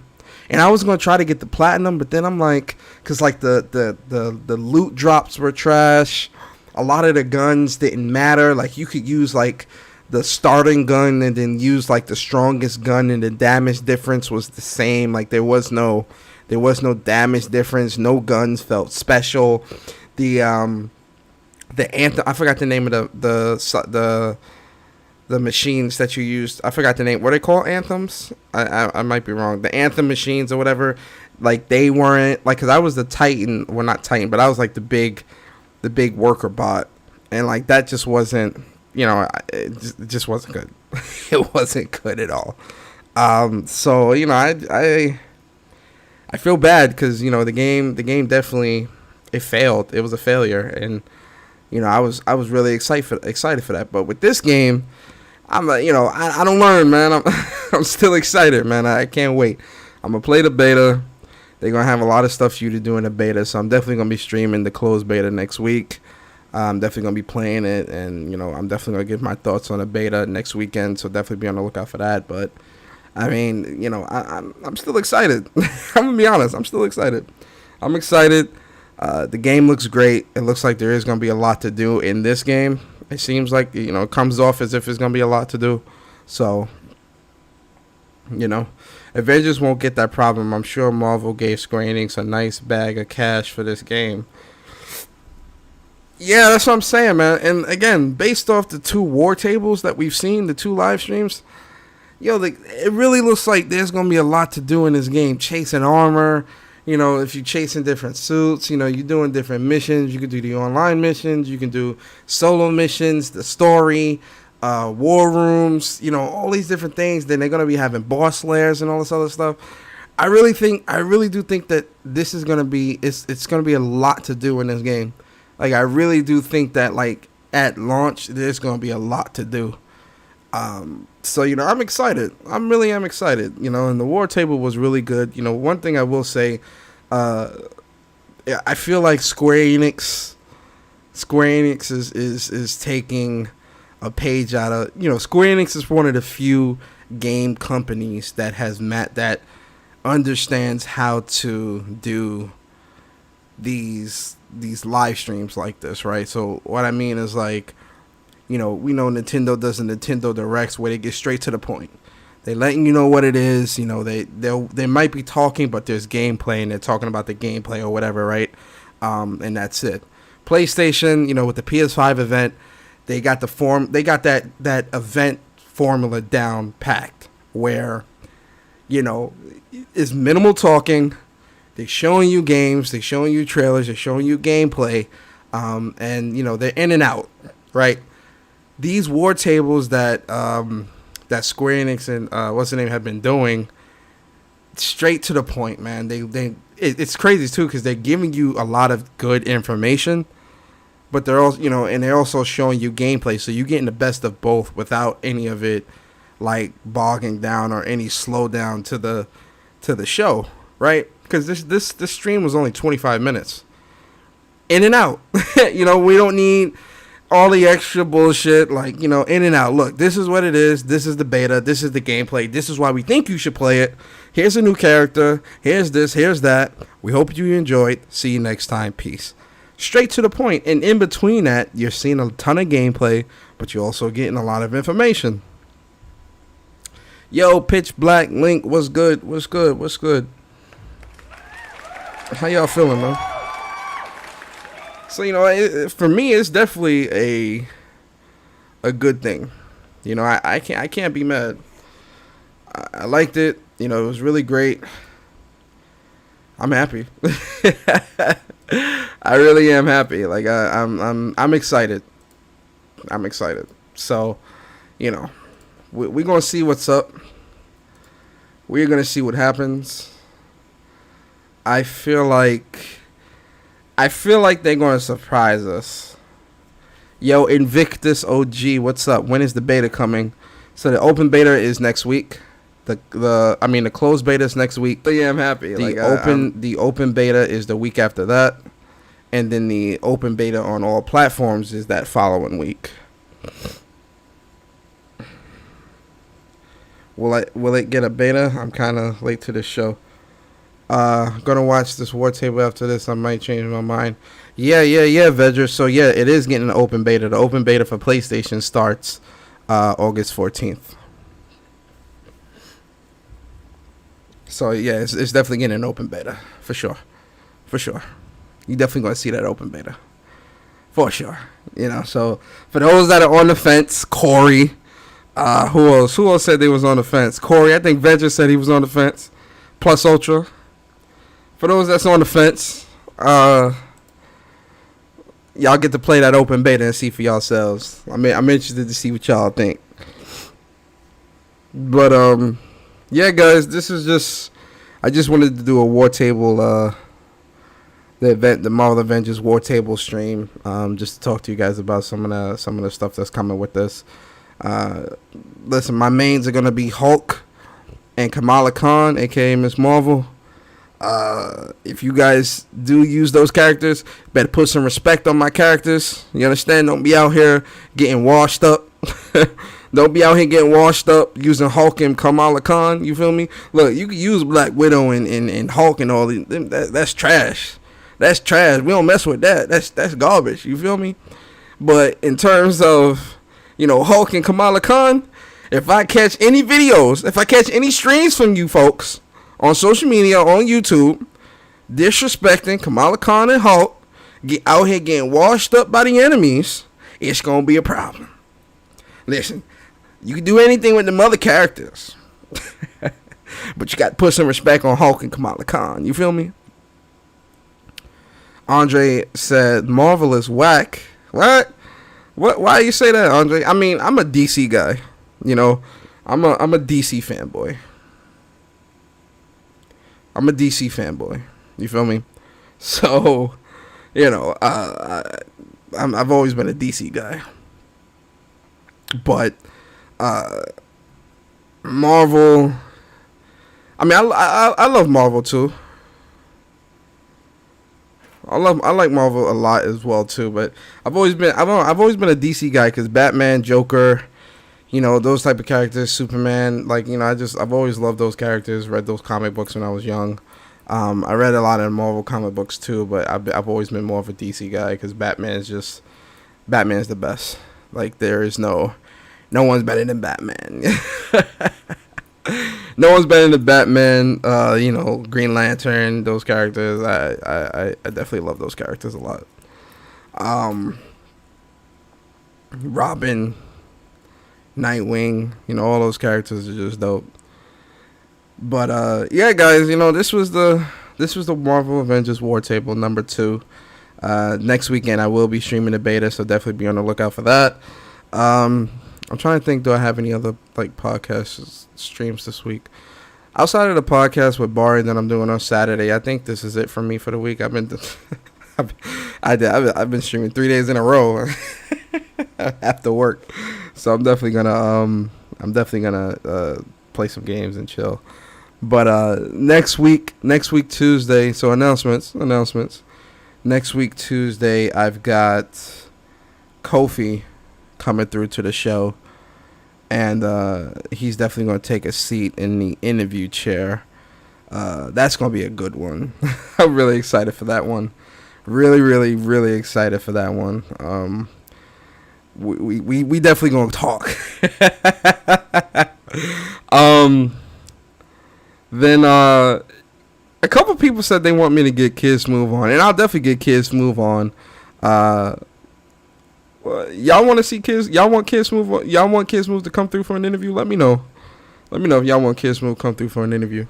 And I was going to try to get the platinum, but then I'm like, because like the loot drops were trash. A lot of the guns didn't matter. Like, you could use like the starting gun and then use like the strongest gun, and the damage difference was the same. Like, there was no damage difference. No guns felt special. The Anthem, I forgot the name of the machines that you used. I forgot the name. What are they called? Anthems? I might be wrong. The Anthem machines or whatever. Like, they weren't, like, because I was the Titan. Well, not Titan, but I was like the big worker bot. And like, that just wasn't, you know, it just wasn't good. It wasn't good at all. So, you know, I feel bad because, you know, the game definitely, it failed. It was a failure. And, you know, I was really excited for that. But with this game, I'm like, you know, I don't learn, man. I'm still excited, man. I can't wait. I'm gonna play the beta. They're gonna have a lot of stuff for you to do in the beta, so I'm definitely gonna be streaming the closed beta next week. I'm definitely gonna be playing it, and you know, I'm definitely gonna give my thoughts on the beta next weekend. So definitely be on the lookout for that. But I mean, you know, I'm still excited. I'm gonna be honest. I'm still excited. I'm excited. The game looks great. It looks like there is going to be a lot to do in this game. It seems like, you know, it comes off as if it's going to be a lot to do. So, you know, Avengers won't get that problem. I'm sure Marvel gave Square Enix a nice bag of cash for this game. Yeah, that's what I'm saying, man. And again, based off the 2 war tables that we've seen, the 2 live streams, yo, it really looks like there's going to be a lot to do in this game. Chasing armor. You know, if you're chasing different suits, you know, you're doing different missions. You can do the online missions. You can do solo missions, the story, war rooms, you know, all these different things. Then they're going to be having boss lairs and all this other stuff. I really do think that this is going to be, it's going to be a lot to do in this game. Like, I really do think that, like, at launch, there's going to be a lot to do. So, you know, I'm excited. I really am excited, you know, and the war table was really good. You know, one thing I will say, I feel like Square Enix is taking a page out of, you know, Square Enix is one of the few game companies that understands how to do these live streams like this, right? So what I mean is, like, you know, we know Nintendo does a Nintendo Directs where they get straight to the point. They letting you know what it is. You know, they might be talking, but there's gameplay, and they're talking about the gameplay or whatever, right? And that's it. PlayStation, you know, with the PS5 event, they got that event formula down packed, where, you know, it's minimal talking. They're showing you games, they're showing you trailers, they're showing you gameplay, and, you know, they're in and out, right? These war tables that Square Enix and what's the name have been doing, straight to the point, man. It's crazy too, because they're giving you a lot of good information, but they're also, you know, and they're also showing you gameplay, so you're getting the best of both without any of it like bogging down or any slowdown to the show, right? Because this stream was only 25 minutes, in and out. You know, we don't need. all the extra bullshit, like, you know, in and out. Look, this is what it is. This is the beta. This is the gameplay. This is why we think you should play it. Here's a new character. Here's this. Here's that. We hope you enjoyed. See you next time. Peace. Straight to the point. And in between that, you're seeing a ton of gameplay, but you're also getting a lot of information. Yo, Pitch Black Link, what's good? What's good? What's good? How y'all feeling, man? So, you know, for me, it's definitely a good thing. You know, I can't be mad. I liked it. You know, it was really great. I'm happy. I really am happy. Like I'm excited. I'm excited. So, you know, we're gonna see what's up. We're gonna see what happens. I feel like they're gonna surprise us. Yo, Invictus OG, what's up? When is the beta coming? So the open beta is next week. The closed beta is next week. So yeah, I'm happy. The open beta is the week after that, and then the open beta on all platforms is that following week. Will it get a beta? I'm kind of late to this show. Gonna watch this War Table after this. I might change my mind. Yeah, Avengers. So yeah, it is getting an open beta. The open beta for PlayStation starts August 14th. So yeah, it's definitely getting an open beta for sure. You definitely gonna see that open beta for sure. You know. So for those that are on the fence, Corey. Who else said they was on the fence? Corey. I think Venture said he was on the fence. Plus Ultra. For those that's on the fence, y'all get to play that open beta and see for yourselves. I mean, I'm interested to see what y'all think. But yeah, guys, I just wanted to do a War Table, the Marvel Avengers War Table stream, just to talk to you guys about some of the stuff that's coming with this. Listen, my mains are gonna be Hulk and Kamala Khan, aka Miss Marvel. If you guys do use those characters, better put some respect on my characters. You understand? Don't be out here getting washed up. Don't be out here getting washed up using Hulk and Kamala Khan. You feel me? Look, you can use Black Widow and Hulk and all these. That's trash. That's trash. We don't mess with that. That's garbage. You feel me? But in terms of, you know, Hulk and Kamala Khan, if I catch any videos, if I catch any streams from you folks on social media, on YouTube, disrespecting Kamala Khan and Hulk, get out here getting washed up by the enemies, it's going to be a problem. Listen, you can do anything with the mother characters, but you got to put some respect on Hulk and Kamala Khan. You feel me? Andre said, Marvel is whack. What? Why you say that, Andre? I mean, I'm a DC guy. You know, I'm a DC fanboy. I'm a DC fanboy. You feel me? So, you know, I've always been a DC guy. But Marvel, I mean, I love Marvel too. I like Marvel a lot as well too. But I've always been a DC guy because Batman, Joker, you know, those type of characters, Superman, like, you know, I've always loved those characters. Read those comic books when I was young. I read a lot of Marvel comic books too, but I've always been more of a DC guy because Batman's the best. Like, there is no one's better than Batman. No one's better than Batman. You know, Green Lantern, those characters. I definitely love those characters a lot. Robin, Nightwing, you know, all those characters are just dope. But yeah, guys, you know, this was the Marvel Avengers War Table number 2. Next weekend I will be streaming the beta, so definitely be on the lookout for that. I'm trying to think, do I have any other like podcast streams this week outside of the podcast with Barry that I'm doing on Saturday? I think this is it for me for the week. I've been streaming 3 days in a row after work, so I'm definitely gonna play some games and chill. But next week Tuesday, so announcements. Next week Tuesday, I've got Kofi coming through to the show, and he's definitely going to take a seat in the interview chair. That's going to be a good one. I'm really excited for that one. Really, really, really excited for that one. We definitely going to talk. Then a couple people said they want me to get Kid Smooth on, and I'll definitely get Kid Smooth on. Y'all want to see Kids? Y'all want Kid Smooth? Y'all want Kid Smooth to come through for an interview? Let me know. Let me know if y'all want Kid Smooth to come through for an interview.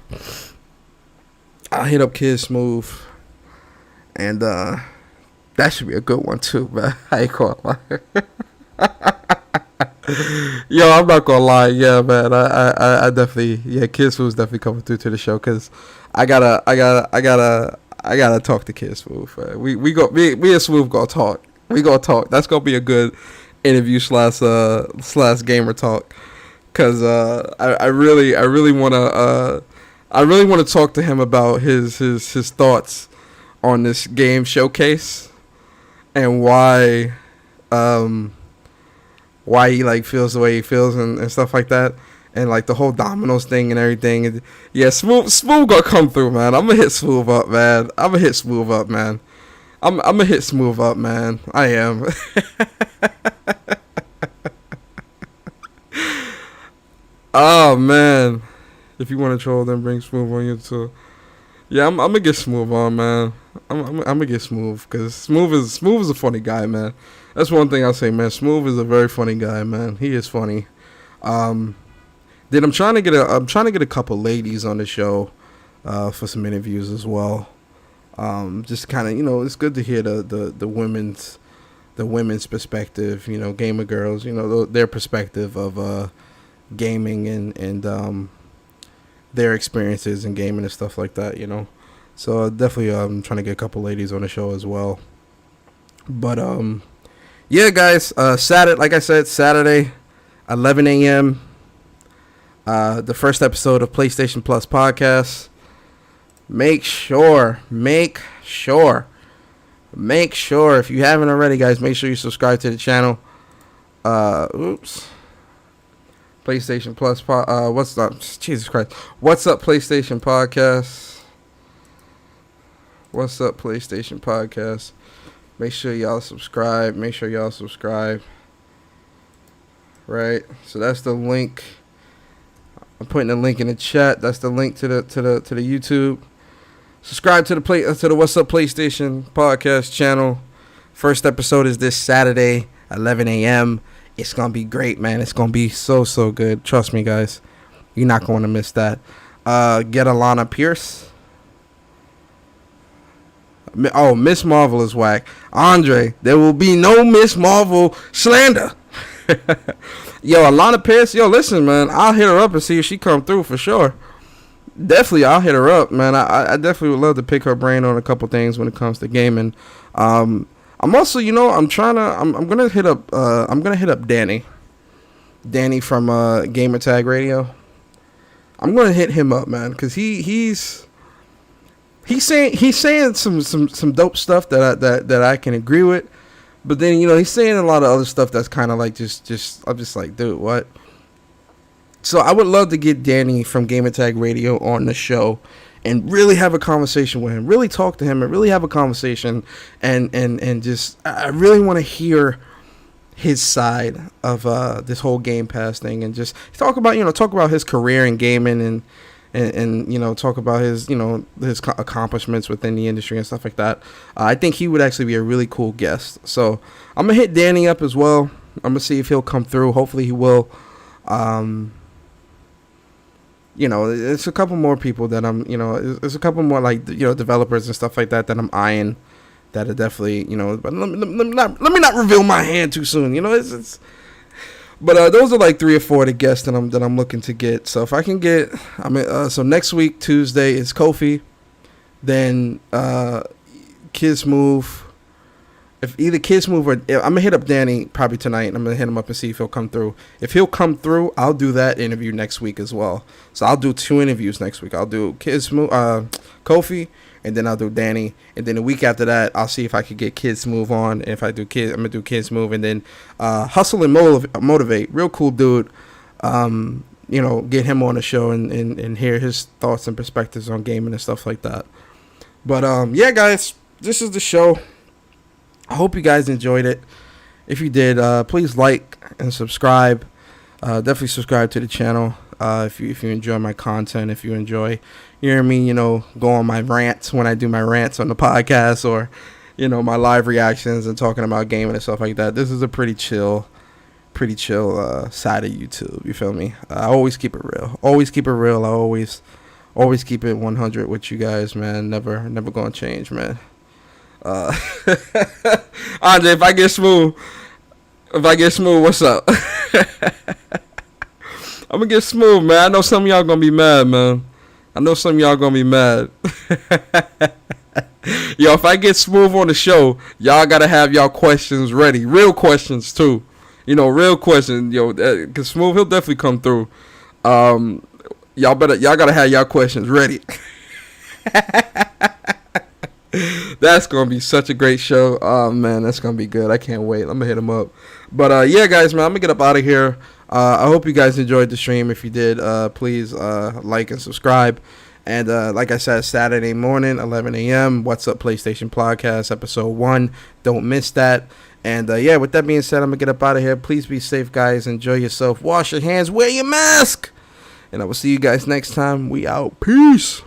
I'll hit up Kid Smooth, and that should be a good one too, man. I ain't gonna lie. Yo, I'm not gonna lie. Yeah, man. I definitely, Kid Smooth's definitely coming through to the show, because I gotta talk to Kid Smooth. Me and Smooth gonna talk. We gonna talk. That's gonna be a good interview slash gamer talk, cause I really wanna talk to him about his thoughts on this game showcase, and why he like feels the way he feels and stuff like that, and like the whole Domino's thing and everything. And yeah, Smooth gonna come through, man. I'm gonna hit Smooth up, man. I'm gonna hit Smooth up, man. I am. Oh man, if you want to troll, then bring Smooth on you too. Yeah, I'm gonna get Smooth on, man. I'm gonna get Smooth, because Smooth is a funny guy, man. That's one thing I'll say, man. Smooth is a very funny guy, man. He is funny. Then I'm trying to get a couple ladies on the show for some interviews as well. Just kind of, it's good to hear the women's perspective, gamer girls, their perspective of gaming and their experiences in gaming and stuff like that, So definitely I'm trying to get a couple ladies on the show as well. But yeah, guys, like I said, Saturday, 11 a.m. The first episode of PlayStation Plus podcast. Make sure, if you haven't already, guys, make sure you subscribe to the channel. PlayStation Plus, what's up? Jesus Christ. What's up, PlayStation Podcast? What's up, PlayStation Podcast? Make sure y'all subscribe. Right? So that's the link. I'm putting the link in the chat. That's the link to the YouTube. Subscribe to the What's Up PlayStation Podcast channel. First episode is this Saturday, 11 a.m. It's gonna be great, man. It's gonna be so good. Trust me, guys. You're not going to miss that. Get Alana Pierce. Oh, Miss Marvel is whack. Andre, there will be no Miss Marvel slander. Yo, Alana Pierce. Yo, listen, man. I'll hit her up and see if she come through for sure. Definitely, I'll hit her up, man. I definitely would love to pick her brain on a couple things when it comes to gaming. I'm also, I'm gonna hit up Danny from Gamer Tag Radio. I'm gonna hit him up, man, because he's saying some dope stuff that I can agree with, but then he's saying a lot of other stuff that's kind of like just I'm just like, dude, what? So I would love to get Danny from Gamer Tag Radio on the show and really have a conversation with him, really talk to him and really have a conversation, and just, I really want to hear his side of this whole Game Pass thing, and just talk about his career in gaming, and talk about his his accomplishments within the industry and stuff like that. I think he would actually be a really cool guest. So I'm gonna hit Danny up as well. I'm gonna see if he'll come through. Hopefully he will. It's a couple more people that I'm, there's a couple more like, developers and stuff like that I'm eyeing, that are definitely, but let me not reveal my hand too soon, but those are like 3 or 4 of the guests that I'm looking to get. So if I can get, so next week, Tuesday is Kofi, then Kid Smooth, if either Kids Move or I'm gonna hit up Danny probably tonight. And I'm gonna hit him up and see if he'll come through. If he'll come through, I'll do that interview next week as well. So I'll do 2 interviews next week. I'll do Kids Move, Kofi, and then I'll do Danny. And then the week after that, I'll see if I could get Kids Move on. And if I do Kids, I'm gonna do Kids Move, and then Hustle and Motivate. Real cool dude. You know, get him on the show and hear his thoughts and perspectives on gaming and stuff like that. But yeah, guys, this is the show. I hope you guys enjoyed it. If you did, please like and subscribe. Definitely subscribe to the channel if you enjoy my content. If you enjoy hearing me, you know, go on my rants when I do my rants on the podcast, or you know, my live reactions and talking about gaming and stuff like that. This is a pretty chill side of YouTube. You feel me? I always keep it real. Always keep it real. I always keep it 100 with you guys, man. Never gonna change, man. Andre, if I get smooth, what's up? I'm gonna get smooth, man. I know some of y'all gonna be mad, man. Yo, if I get smooth on the show, y'all gotta have y'all questions ready. Real questions too. You know, real questions. Yo, cause Smooth, he'll definitely come through. Y'all gotta have y'all questions ready. That's gonna be such a great show. Oh man, that's gonna be good. I can't wait. I'm gonna hit him up. But yeah, guys, man, I'm gonna get up out of here. I hope you guys enjoyed the stream. If you did, please like and subscribe. And like I said, Saturday morning, 11 a.m. What's Up PlayStation Podcast, episode 1. Don't miss that. And yeah, with that being said, I'm gonna get up out of here. Please be safe, guys. Enjoy yourself. Wash your hands. Wear your mask. And I will see you guys next time. We out. Peace.